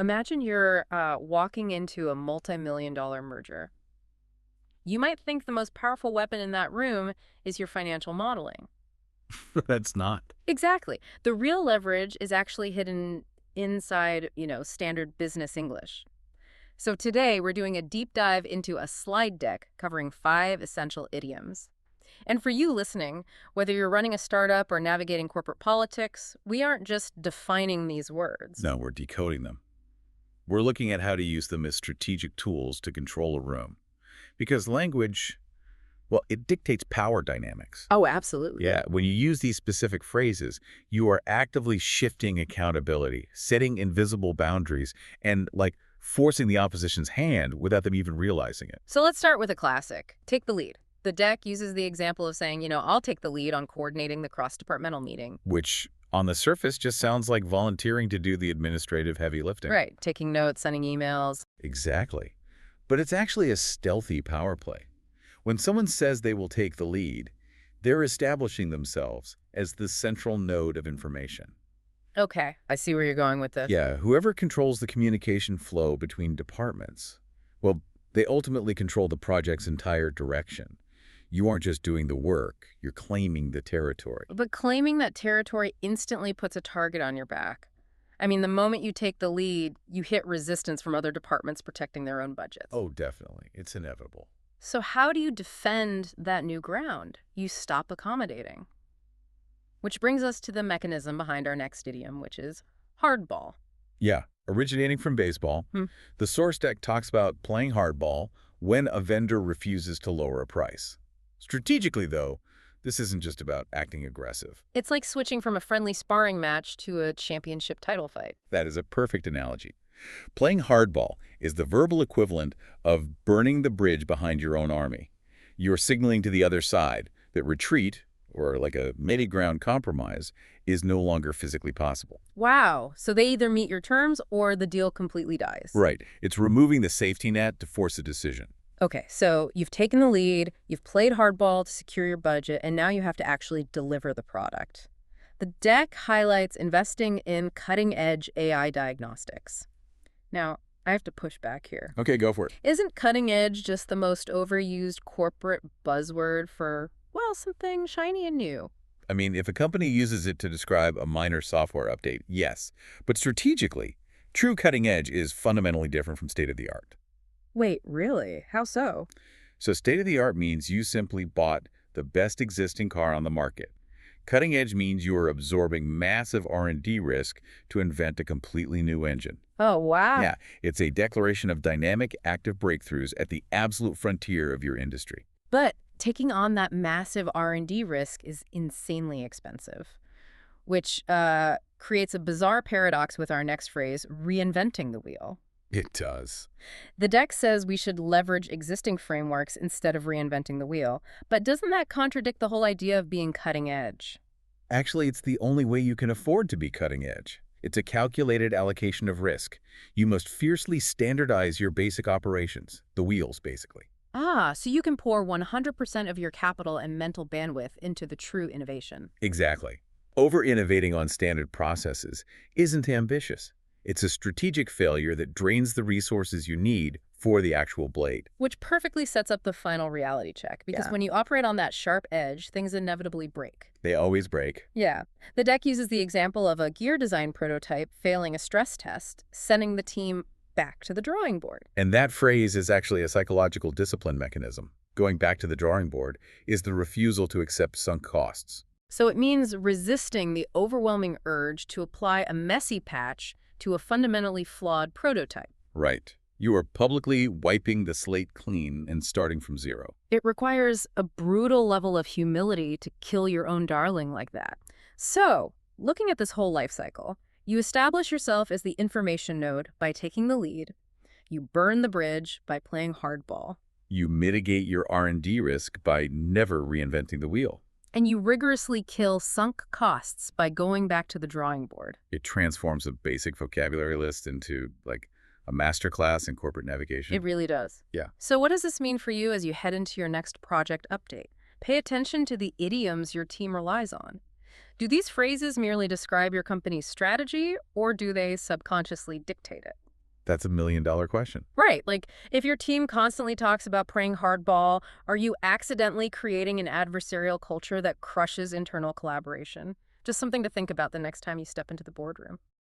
Imagine you're walking into a multi-million-dollar merger. You might think the most powerful weapon in that room is your financial modeling. That's not. Exactly. The real leverage is actually hidden inside, standard business English. So today we're doing a deep dive into a slide deck covering 5 essential idioms. And for you listening, whether you're running a startup or navigating corporate politics, we aren't just defining these words. No, we're decoding them. We're looking at how to use them as strategic tools to control a room. Because language, well, it dictates power dynamics. Oh, absolutely. Yeah, when you use these specific phrases, you are actively shifting accountability, setting invisible boundaries, and forcing the opposition's hand without them even realizing it. So let's start with a classic. Take the lead. The deck uses the example of saying, I'll take the lead on coordinating the cross-departmental meeting. Which, on the surface, just sounds like volunteering to do the administrative heavy lifting. Right. Taking notes, sending emails. Exactly. But it's actually a stealthy power play. When someone says they will take the lead, they're establishing themselves as the central node of information. Okay, I see where you're going with this. Yeah, whoever controls the communication flow between departments, well, they ultimately control the project's entire direction. You aren't just doing the work, you're claiming the territory. But claiming that territory instantly puts a target on your back. I mean, the moment you take the lead, you hit resistance from other departments protecting their own budgets. Oh, definitely. It's inevitable. So how do you defend that new ground? You stop accommodating. Which brings us to the mechanism behind our next idiom, which is hardball. Yeah, originating from baseball, the source deck talks about playing hardball when a vendor refuses to lower a price. Strategically, though, this isn't just about acting aggressive. It's like switching from a friendly sparring match to a championship title fight. That is a perfect analogy. Playing hardball is the verbal equivalent of burning the bridge behind your own army. You're signaling to the other side that retreat, or like a middle-ground compromise, is no longer physically possible. Wow. So they either meet your terms or the deal completely dies. Right. It's removing the safety net to force a decision. Okay, so you've taken the lead, you've played hardball to secure your budget, and now you have to actually deliver the product. The deck highlights investing in cutting-edge AI diagnostics. Now, I have to push back here. Okay, go for it. Isn't cutting edge just the most overused corporate buzzword for, well, something shiny and new? I mean, if a company uses it to describe a minor software update, yes. But strategically, true cutting edge is fundamentally different from state-of-the-art. Wait, really? How so? So state-of-the-art means you simply bought the best existing car on the market. Cutting edge means you are absorbing massive R&D risk to invent a completely new engine. Oh, wow. Yeah, it's a declaration of dynamic, active breakthroughs at the absolute frontier of your industry. But taking on that massive R&D risk is insanely expensive, which creates a bizarre paradox with our next phrase, reinventing the wheel. It does. The deck says we should leverage existing frameworks instead of reinventing the wheel, but doesn't that contradict the whole idea of being cutting edge? Actually, it's the only way you can afford to be cutting edge. It's a calculated allocation of risk. You must fiercely standardize your basic operations, the wheels, basically. Ah, so you can pour 100% of your capital and mental bandwidth into the true innovation. Exactly. Over-innovating on standard processes isn't ambitious. It's a strategic failure that drains the resources you need for the actual blade. Which perfectly sets up the final reality check, because Yeah. when you operate on that sharp edge, things inevitably break. They always break. Yeah. The deck uses the example of a gear design prototype failing a stress test, sending the team back to the drawing board. And that phrase is actually a psychological discipline mechanism. Going back to the drawing board is the refusal to accept sunk costs. So it means resisting the overwhelming urge to apply a messy patch to a fundamentally flawed prototype. Right. You are publicly wiping the slate clean and starting from zero. It requires a brutal level of humility to kill your own darling like that. So, looking at this whole life cycle, you establish yourself as the information node by taking the lead. You burn the bridge by playing hardball. You mitigate your R&D risk by never reinventing the wheel. And you rigorously kill sunk costs by going back to the drawing board. It transforms a basic vocabulary list into, a masterclass in corporate navigation. It really does. Yeah. So what does this mean for you as you head into your next project update? Pay attention to the idioms your team relies on. Do these phrases merely describe your company's strategy, or do they subconsciously dictate it? That's a million-dollar question. Right. Like, if your team constantly talks about playing hardball, are you accidentally creating an adversarial culture that crushes internal collaboration? Just something to think about the next time you step into the boardroom.